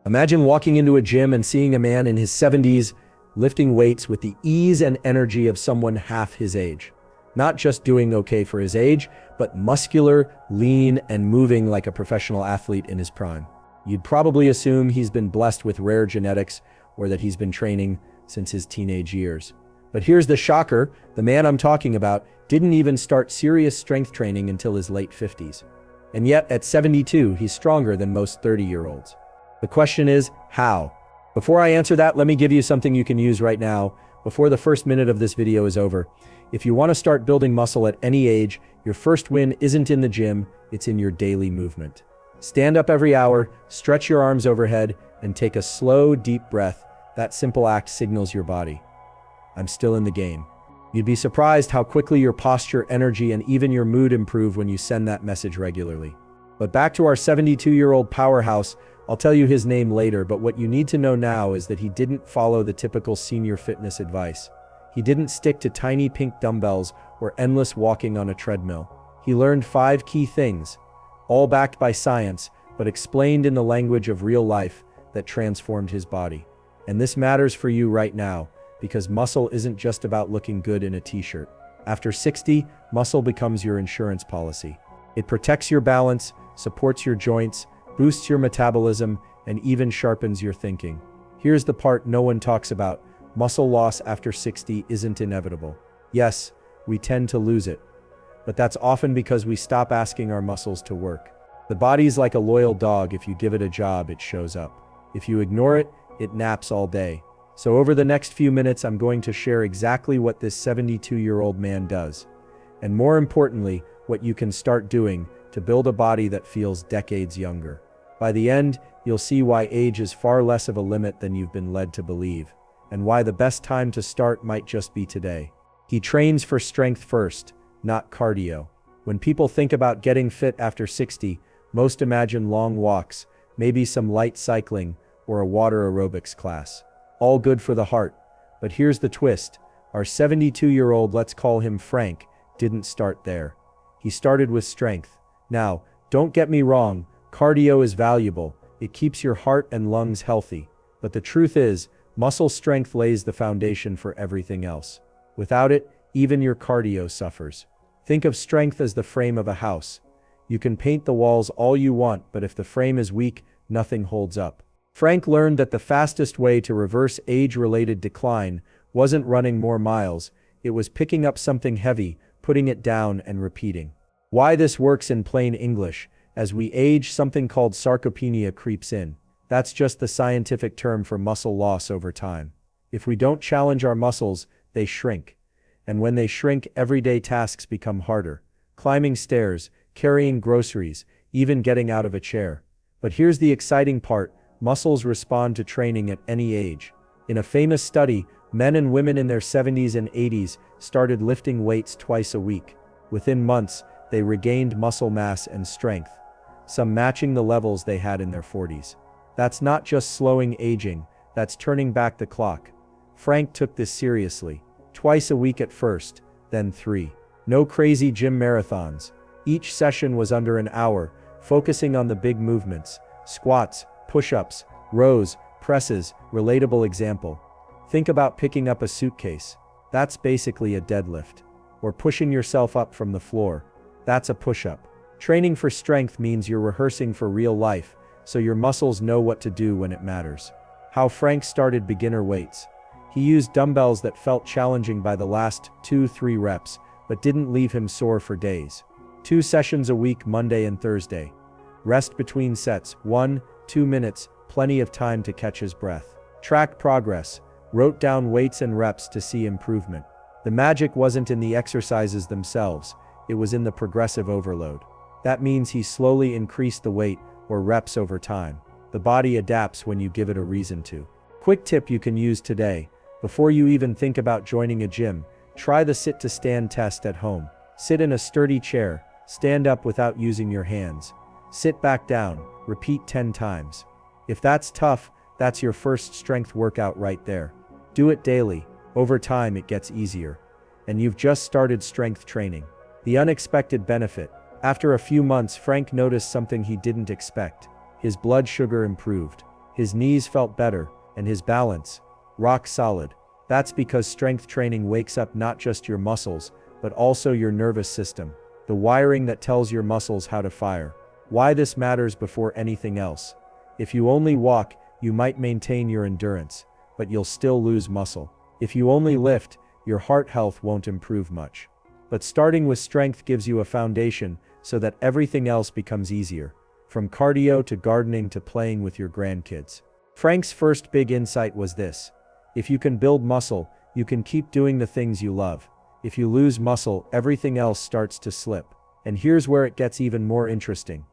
Imagine walking into a gym and seeing a man in his 70s lifting weights with the ease and energy of someone half his age. Not just doing okay for his age, but muscular, lean, and moving like a professional athlete in his prime. You'd probably assume he's been blessed with rare genetics or that he's been training since his teenage years. But here's the shocker, the man I'm talking about didn't even start serious strength training until his late 50s. And yet, at 72, he's stronger than most 30-year-olds. The question is, how? Before I answer that, let me give you something you can use right now, before the first minute of this video is over. If you want to start building muscle at any age, your first win isn't in the gym, it's in your daily movement. Stand up every hour, stretch your arms overhead, and take a slow, deep breath. That simple act signals your body, I'm still in the game. You'd be surprised how quickly your posture, energy, and even your mood improve when you send that message regularly. But back to our 72-year-old powerhouse, I'll tell you his name later, but what you need to know now is that he didn't follow the typical senior fitness advice. He didn't stick to tiny pink dumbbells or endless walking on a treadmill. He learned 5 key things, all backed by science, but explained in the language of real life that transformed his body. And this matters for you right now, because muscle isn't just about looking good in a t-shirt. After 60, muscle becomes your insurance policy. It protects your balance, supports your joints, boosts your metabolism, and even sharpens your thinking. Here's the part no one talks about. Muscle loss after 60 isn't inevitable. Yes, we tend to lose it, but that's often because we stop asking our muscles to work. The body's like a loyal dog. If you give it a job, it shows up. If you ignore it, it naps all day. So over the next few minutes, I'm going to share exactly what this 72-year-old man does, and more importantly, what you can start doing to build a body that feels decades younger. By the end, you'll see why age is far less of a limit than you've been led to believe, and why the best time to start might just be today. He trains for strength first, not cardio. When people think about getting fit after 60, most imagine long walks, maybe some light cycling, or a water aerobics class. All good for the heart. But here's the twist. Our 72-year-old, let's call him Frank, didn't start there. He started with strength. Now, don't get me wrong, cardio is valuable. It keeps your heart and lungs healthy. But the truth is, muscle strength lays the foundation for everything else. Without it, even your cardio suffers. Think of strength as the frame of a house. You can paint the walls all you want, but if the frame is weak, nothing holds up. Frank learned that the fastest way to reverse age-related decline wasn't running more miles, it was picking up something heavy, putting it down, and repeating. Why this works in plain English: as we age, something called sarcopenia creeps in. That's just the scientific term for muscle loss over time. If we don't challenge our muscles, they shrink. And when they shrink, everyday tasks become harder. Climbing stairs, carrying groceries, even getting out of a chair. But here's the exciting part. Muscles respond to training at any age. In a famous study, men and women in their 70s and 80s started lifting weights twice a week. Within months, they regained muscle mass and strength, some matching the levels they had in their 40s. That's not just slowing aging, that's turning back the clock. Frank took this seriously. Twice a week at first, then 3. No crazy gym marathons. Each session was under an hour, focusing on the big movements: squats, push-ups, rows, presses. Relatable example. Think about picking up a suitcase. That's basically a deadlift. Or pushing yourself up from the floor. That's a push-up. Training for strength means you're rehearsing for real life, so your muscles know what to do when it matters. How Frank started beginner weights. He used dumbbells that felt challenging by the last 2-3 reps, but didn't leave him sore for days. 2 sessions a week, Monday and Thursday. Rest between sets, 1-2 minutes, plenty of time to catch his breath. Tracked progress, wrote down weights and reps to see improvement. The magic wasn't in the exercises themselves, it was in the progressive overload. That means he slowly increased the weight or reps over time. The body adapts when you give it a reason to. Quick tip you can use today. Before you even think about joining a gym, try the sit to stand test at home. Sit in a sturdy chair, stand up without using your hands. Sit back down, repeat 10 times. If that's tough, that's your first strength workout right there. Do it daily. Over time it gets easier. And you've just started strength training. The unexpected benefit. After a few months, Frank noticed something he didn't expect. His blood sugar improved. His knees felt better, and his balance, rock solid. That's because strength training wakes up not just your muscles, but also your nervous system, the wiring that tells your muscles how to fire. Why this matters before anything else. If you only walk, you might maintain your endurance, but you'll still lose muscle. If you only lift, your heart health won't improve much. But starting with strength gives you a foundation so that everything else becomes easier, from cardio to gardening to playing with your grandkids. Frank's first big insight was this: if you can build muscle, you can keep doing the things you love. If you lose muscle, everything else starts to slip. And here's where it gets even more interesting.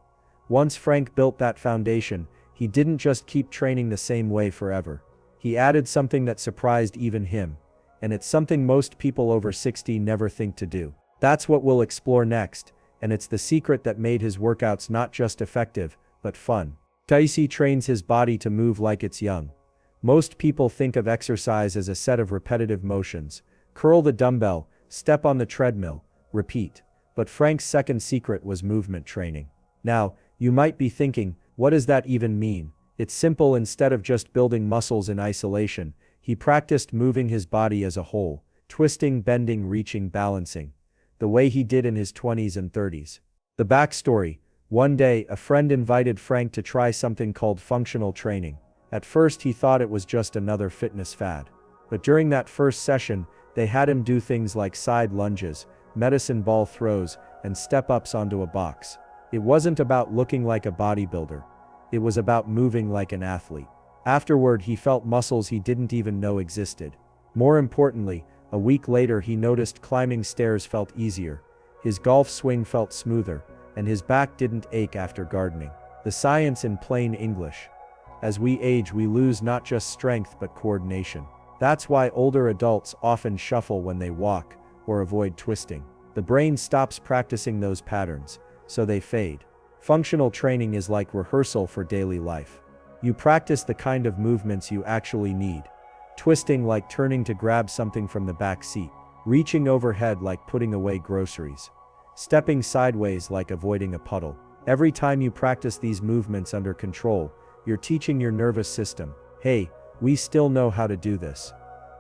Once Frank built that foundation, he didn't just keep training the same way forever. He added something that surprised even him. And it's something most people over 60 never think to do. That's what we'll explore next, and it's the secret that made his workouts not just effective, but fun. Dicey trains his body to move like it's young. Most people think of exercise as a set of repetitive motions. Curl the dumbbell, step on the treadmill, repeat. But Frank's second secret was movement training. Now, you might be thinking, what does that even mean? It's simple. Instead of just building muscles in isolation, he practiced moving his body as a whole, twisting, bending, reaching, balancing, the way he did in his 20s and 30s. The backstory: one day, a friend invited Frank to try something called functional training. At first, he thought it was just another fitness fad. But during that first session, they had him do things like side lunges, medicine ball throws, and step-ups onto a box. It wasn't about looking like a bodybuilder. It was about moving like an athlete. Afterward, he felt muscles he didn't even know existed. More importantly, a week later he noticed climbing stairs felt easier, his golf swing felt smoother, and his back didn't ache after gardening. The science in plain English: as we age, we lose not just strength but coordination. That's why older adults often shuffle when they walk, or avoid twisting. The brain stops practicing those patterns, so they fade. Functional training is like rehearsal for daily life. You practice the kind of movements you actually need. Twisting like turning to grab something from the back seat. Reaching overhead like putting away groceries. Stepping sideways like avoiding a puddle. Every time you practice these movements under control, you're teaching your nervous system, hey, we still know how to do this.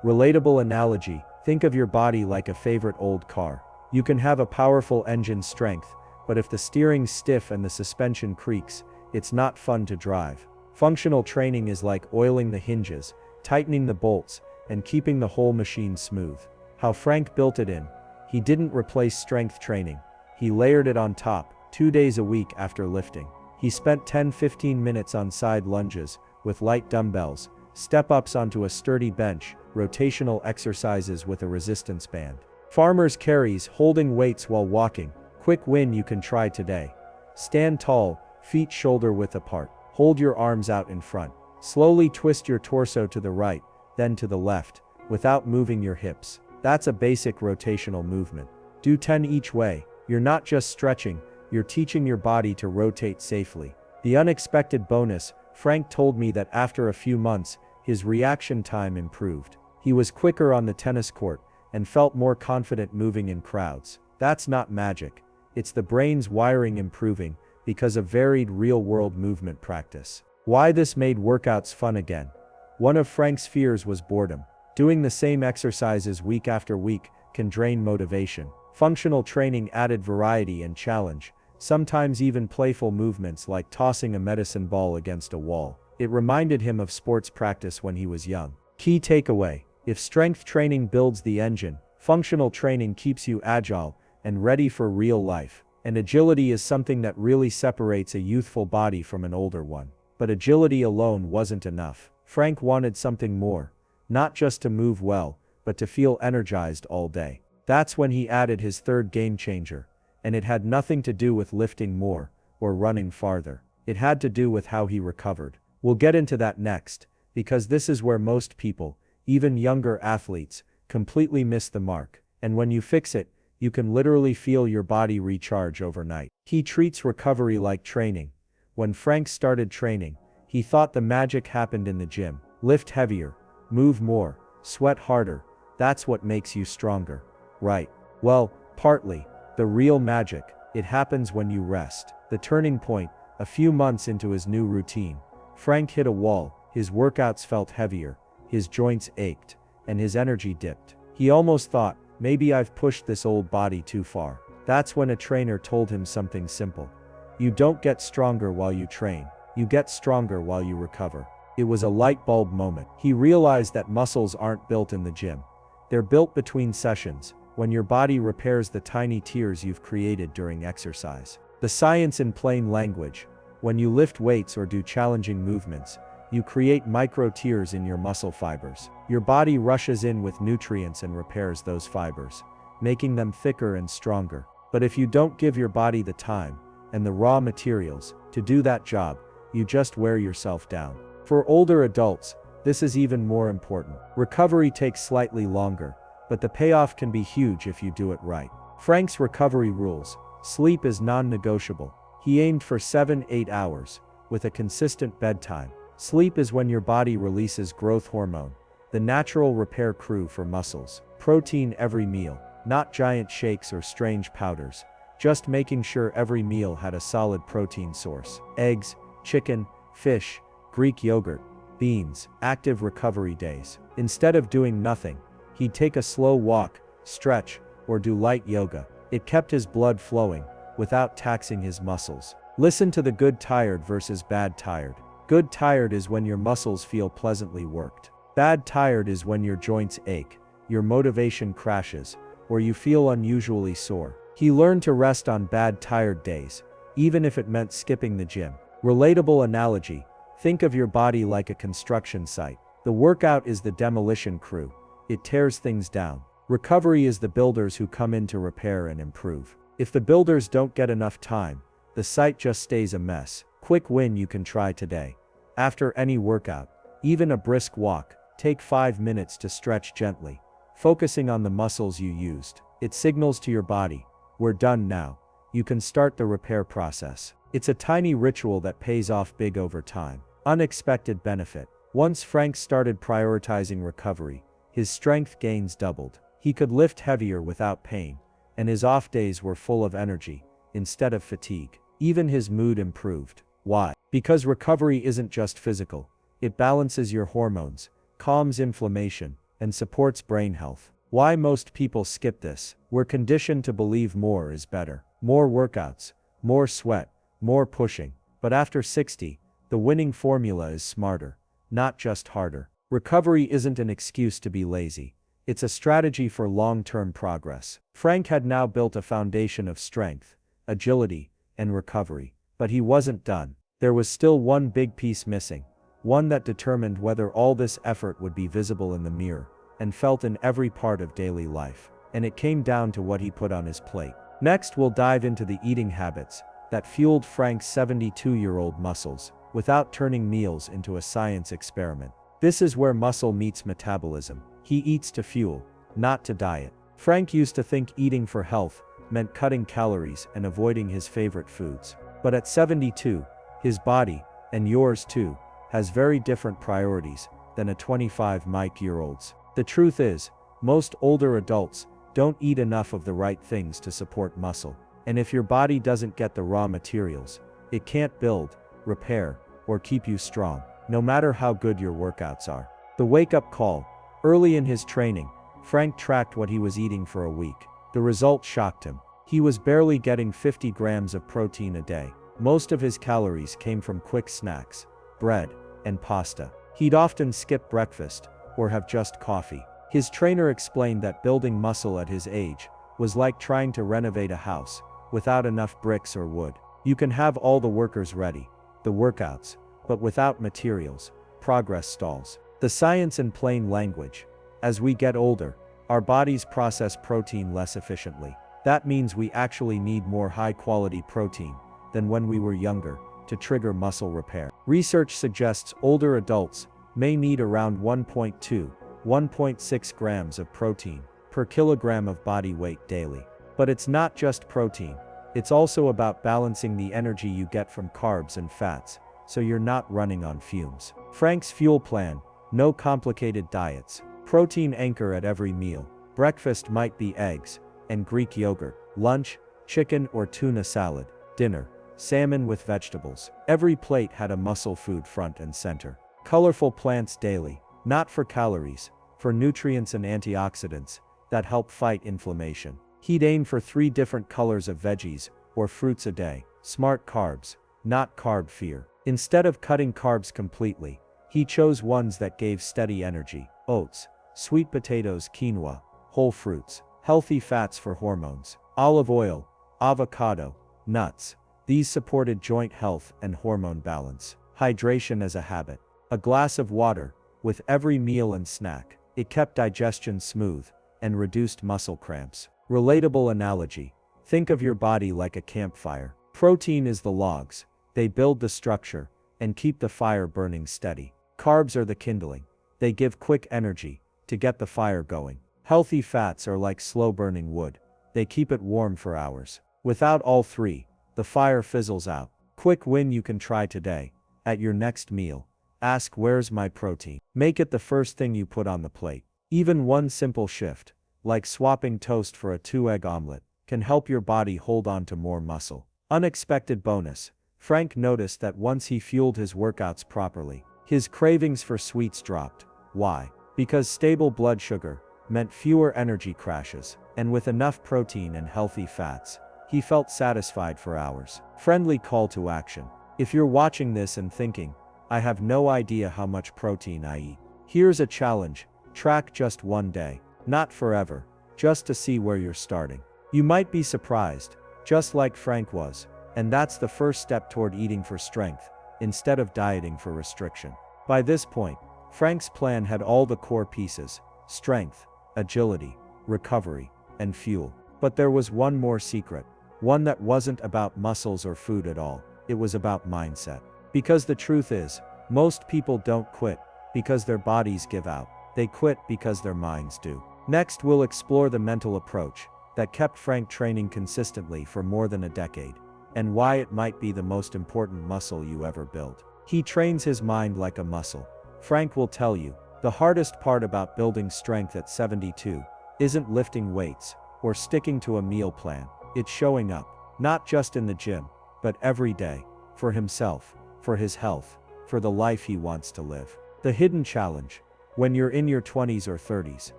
Relatable analogy: think of your body like a favorite old car. You can have a powerful engine strength, but if the steering's stiff and the suspension creaks, it's not fun to drive. Functional training is like oiling the hinges, tightening the bolts, and keeping the whole machine smooth. How Frank built it in: he didn't replace strength training. He layered it on top, 2 days a week after lifting. He spent 10-15 minutes on side lunges, with light dumbbells, step-ups onto a sturdy bench, rotational exercises with a resistance band. Farmer's carries, holding weights while walking. Quick win you can try today. Stand tall, feet shoulder-width apart. Hold your arms out in front. Slowly twist your torso to the right, then to the left, without moving your hips. That's a basic rotational movement. Do 10 each way. You're not just stretching, you're teaching your body to rotate safely. The unexpected bonus: Frank told me that after a few months, his reaction time improved. He was quicker on the tennis court and felt more confident moving in crowds. That's not magic. It's the brain's wiring improving because of varied real-world movement practice. Why this made workouts fun again? One of Frank's fears was boredom. Doing the same exercises week after week can drain motivation. Functional training added variety and challenge, sometimes even playful movements like tossing a medicine ball against a wall. It reminded him of sports practice when he was young. Key takeaway: if strength training builds the engine, functional training keeps you agile and ready for real life. And agility is something that really separates a youthful body from an older one. But agility alone wasn't enough. Frank wanted something more. Not just to move well, but to feel energized all day. That's when he added his third game changer. And it had nothing to do with lifting more, or running farther. It had to do with how he recovered. We'll get into that next, because this is where most people, even younger athletes, completely miss the mark. And when you fix it, you can literally feel your body recharge overnight. He treats recovery like training. When Frank started training, he thought the magic happened in the gym. Lift heavier, move more, sweat harder. That's what makes you stronger. Right. Well, partly. The real magic, it happens when you rest. The turning point: a few months into his new routine, Frank hit a wall, his workouts felt heavier, his joints ached, and his energy dipped. He almost thought, maybe I've pushed this old body too far. That's when a trainer told him something simple. You don't get stronger while you train, you get stronger while you recover. It was a light bulb moment. He realized that muscles aren't built in the gym. They're built between sessions, when your body repairs the tiny tears you've created during exercise. The science in plain language: when you lift weights or do challenging movements, you create micro tears in your muscle fibers. Your body rushes in with nutrients and repairs those fibers, making them thicker and stronger. But if you don't give your body the time and the raw materials to do that job, you just wear yourself down. For older adults, this is even more important. Recovery takes slightly longer, but the payoff can be huge if you do it right. Frank's recovery rules: sleep is non-negotiable. He aimed for 7-8 hours, with a consistent bedtime. Sleep is when your body releases growth hormone, the natural repair crew for muscles. Protein every meal, not giant shakes or strange powders, just making sure every meal had a solid protein source. Eggs, chicken, fish, Greek yogurt, beans. Active recovery days. Instead of doing nothing, he'd take a slow walk, stretch, or do light yoga. It kept his blood flowing, without taxing his muscles. Listen to the good tired versus bad tired. Good tired is when your muscles feel pleasantly worked. Bad tired is when your joints ache, your motivation crashes, or you feel unusually sore. He learned to rest on bad tired days, even if it meant skipping the gym. Relatable analogy: think of your body like a construction site. The workout is the demolition crew. It tears things down. Recovery is the builders who come in to repair and improve. If the builders don't get enough time, the site just stays a mess. Quick win you can try today. After any workout, even a brisk walk, take 5 minutes to stretch gently, focusing on the muscles you used. It signals to your body, we're done now. You can start the repair process. It's a tiny ritual that pays off big over time. Unexpected benefit. Once Frank started prioritizing recovery, his strength gains doubled. He could lift heavier without pain, and his off days were full of energy, instead of fatigue. Even his mood improved. Why? Because recovery isn't just physical. It balances your hormones, calms inflammation, and supports brain health. Why most people skip this? We're conditioned to believe more is better. More workouts, more sweat, more pushing. But after 60, the winning formula is smarter, not just harder. Recovery isn't an excuse to be lazy. It's a strategy for long-term progress. Frank had now built a foundation of strength, agility, and recovery. But he wasn't done. There was still one big piece missing, one that determined whether all this effort would be visible in the mirror and felt in every part of daily life. And it came down to what he put on his plate. Next, we'll dive into the eating habits that fueled Frank's 72-year-old muscles, without turning meals into a science experiment. This is where muscle meets metabolism. He eats to fuel, not to diet. Frank used to think eating for health meant cutting calories and avoiding his favorite foods. But at 72, his body, and yours too, has very different priorities than a 25-year-old's. The truth is, most older adults don't eat enough of the right things to support muscle. And if your body doesn't get the raw materials, it can't build, repair, or keep you strong, no matter how good your workouts are. The wake-up call. Early in his training, Frank tracked what he was eating for a week. The result shocked him. He was barely getting 50 grams of protein a day. Most of his calories came from quick snacks, bread, and pasta. He'd often skip breakfast, or have just coffee. His trainer explained that building muscle at his age was like trying to renovate a house without enough bricks or wood. You can have all the workers ready, the workouts, but without materials, progress stalls. The science in plain language. As we get older, our bodies process protein less efficiently. That means we actually need more high-quality protein than when we were younger to trigger muscle repair. Research suggests older adults may need around 1.2–1.6 grams of protein per kilogram of body weight daily. But it's not just protein. It's also about balancing the energy you get from carbs and fats, so you're not running on fumes. Frank's fuel plan: no complicated diets. Protein anchor at every meal. Breakfast might be eggs and Greek yogurt. Lunch, chicken or tuna salad. Dinner, salmon with vegetables. Every plate had a muscle food front and center. Colorful plants daily, not for calories, for nutrients and antioxidants that help fight inflammation. He'd aim for 3 different colors of veggies or fruits a day. Smart carbs, not carb fear. Instead of cutting carbs completely, he chose ones that gave steady energy: oats, sweet potatoes, quinoa, whole fruits, healthy fats for hormones, olive oil, avocado, nuts. These supported joint health and hormone balance. Hydration as a habit. A glass of water with every meal and snack. It kept digestion smooth and reduced muscle cramps. Relatable analogy. Think of your body like a campfire. Protein is the logs. They build the structure and keep the fire burning steady. Carbs are the kindling. They give quick energy to get the fire going. Healthy fats are like slow-burning wood. They keep it warm for hours. Without all 3, the fire fizzles out. Quick win you can try today. At your next meal, ask, where's my protein? Make it the first thing you put on the plate. Even one simple shift, like swapping toast for a 2-egg omelet, can help your body hold on to more muscle. Unexpected bonus. Frank noticed that once he fueled his workouts properly, his cravings for sweets dropped. Why? Because stable blood sugar meant fewer energy crashes, and with enough protein and healthy fats, he felt satisfied for hours. Friendly call to action. If you're watching this and thinking, I have no idea how much protein I eat, here's a challenge. Track just one day. Not forever, just to see where you're starting. You might be surprised, just like Frank was, and that's the first step toward eating for strength, instead of dieting for restriction. By this point, Frank's plan had all the core pieces: strength, agility, recovery, and fuel. But there was one more secret, one that wasn't about muscles or food at all. It was about mindset. Because the truth is, most people don't quit because their bodies give out. They quit because their minds do. Next, we'll explore the mental approach that kept Frank training consistently for more than a decade, and why it might be the most important muscle you ever build. He trains his mind like a muscle. Frank will tell you, the hardest part about building strength at 72 isn't lifting weights or sticking to a meal plan. It's showing up, not just in the gym, but every day, for himself, for his health, for the life he wants to live. The hidden challenge. When you're in your 20s or 30s,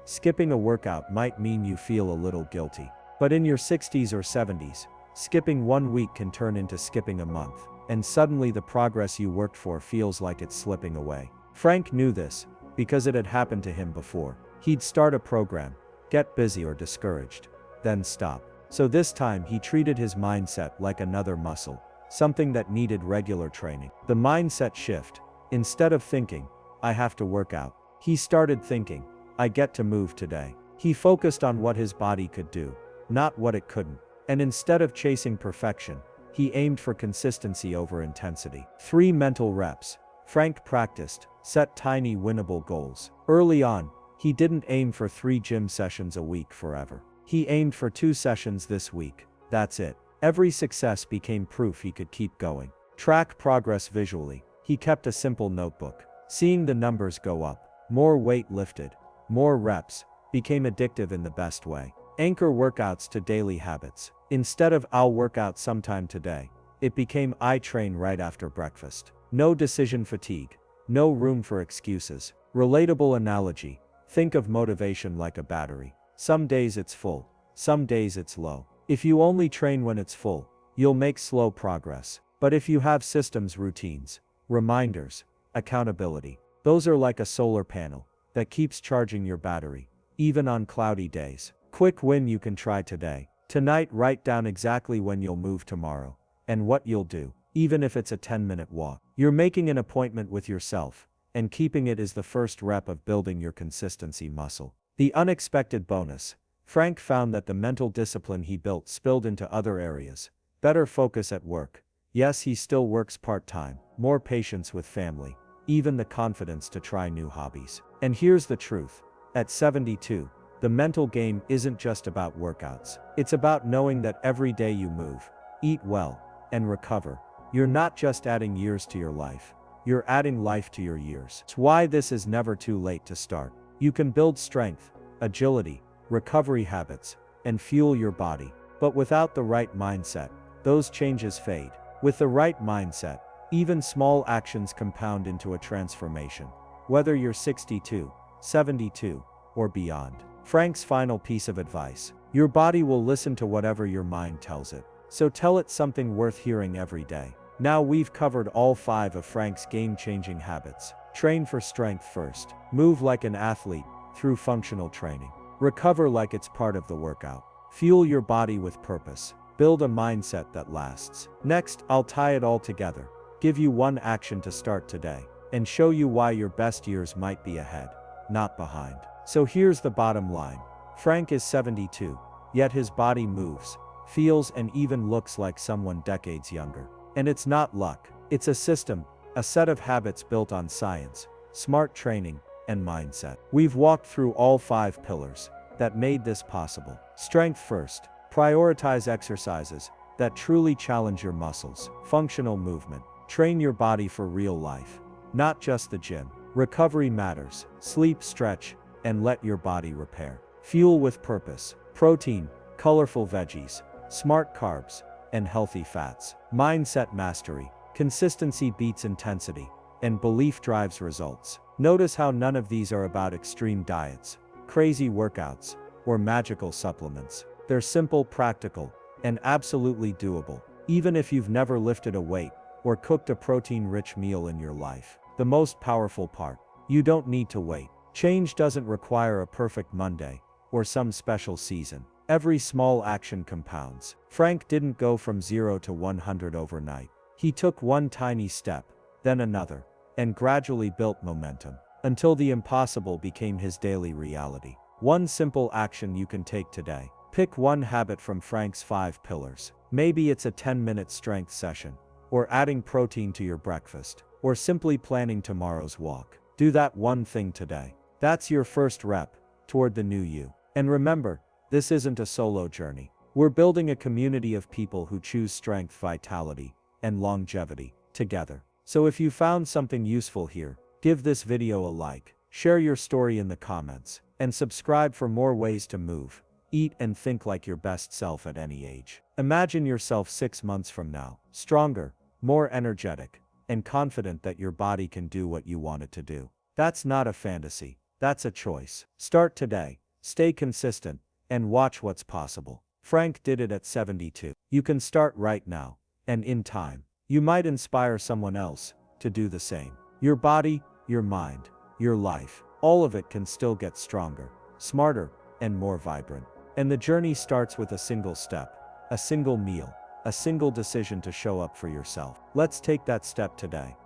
skipping a workout might mean you feel a little guilty. But in your 60s or 70s, skipping 1 week can turn into skipping a month, and suddenly the progress you worked for feels like it's slipping away. Frank knew this, because it had happened to him before. He'd start a program, get busy or discouraged, then stop. So this time he treated his mindset like another muscle, something that needed regular training. The mindset shift. Instead of thinking, I have to work out, he started thinking, I get to move today. He focused on what his body could do, not what it couldn't. And instead of chasing perfection, he aimed for consistency over intensity. 3 mental reps. Frank practiced, set tiny winnable goals. Early on, he didn't aim for 3 gym sessions a week forever. He aimed for 2 sessions this week. That's it. Every success became proof he could keep going. Track progress visually. He kept a simple notebook. Seeing the numbers go up, more weight lifted, more reps, became addictive in the best way. Anchor workouts to daily habits. Instead of I'll work out sometime today, it became I train right after breakfast. No decision fatigue. No room for excuses. Relatable analogy. Think of motivation like a battery. Some days it's full, some days it's low. If you only train when it's full, you'll make slow progress. But if you have systems, routines, reminders, accountability, those are like a solar panel that keeps charging your battery, even on cloudy days. Quick win you can try today. Tonight, write down exactly when you'll move tomorrow, and what you'll do, even if it's a 10-minute walk. You're making an appointment with yourself, and keeping it is the first rep of building your consistency muscle. The unexpected bonus. Frank found that the mental discipline he built spilled into other areas. Better focus at work. Yes, he still works part-time. More patience with family. Even the confidence to try new hobbies. And here's the truth. At 72, the mental game isn't just about workouts. It's about knowing that every day you move, eat well, and recover, you're not just adding years to your life. You're adding life to your years. It's why this is never too late to start. You can build strength, agility, recovery habits, and fuel your body. But without the right mindset, those changes fade. With the right mindset, even small actions compound into a transformation. Whether you're 62, 72, or beyond. Frank's final piece of advice: your body will listen to whatever your mind tells it. So tell it something worth hearing every day. Now we've covered all 5 of Frank's game-changing habits. Train for strength first. Move like an athlete through functional training. Recover like it's part of the workout. Fuel your body with purpose. Build a mindset that lasts. Next, I'll tie it all together. Give you one action to start today, and show you why your best years might be ahead, not behind. So here's the bottom line. Frank is 72, yet his body moves, feels, and even looks like someone decades younger. And it's not luck. It's a system, a set of habits built on science, smart training, and mindset. We've walked through all 5 pillars that made this possible. Strength first. Prioritize exercises that truly challenge your muscles. Functional movement. Train your body for real life, not just the gym. Recovery matters. Sleep, stretch, and let your body repair. Fuel with purpose. Protein, colorful veggies, smart carbs, and healthy fats. Mindset mastery. Consistency beats intensity, and belief drives results. Notice how none of these are about extreme diets, crazy workouts, or magical supplements. They're simple, practical, and absolutely doable, even if you've never lifted a weight or cooked a protein-rich meal in your life. The most powerful part: you don't need to wait. Change doesn't require a perfect Monday or some special season. Every small action compounds. Frank didn't go from 0 to 100 overnight. He took one tiny step, then another, and gradually built momentum, until the impossible became his daily reality. One simple action you can take today. Pick one habit from Frank's 5 pillars. Maybe it's a 10-minute strength session, or adding protein to your breakfast, or simply planning tomorrow's walk. Do that one thing today. That's your first rep toward the new you. And remember, this isn't a solo journey. We're building a community of people who choose strength, vitality, and longevity together. So if you found something useful here, give this video a like, share your story in the comments, and subscribe for more ways to move, eat, and think like your best self at any age. Imagine yourself 6 months from now, stronger, more energetic, and confident that your body can do what you want it to do. That's not a fantasy, that's a choice. Start today, stay consistent, and watch what's possible. Frank did it at 72. You can start right now, and in time, you might inspire someone else to do the same. Your body, your mind, your life, all of it can still get stronger, smarter, and more vibrant. And the journey starts with a single step, a single meal, a single decision to show up for yourself. Let's take that step today.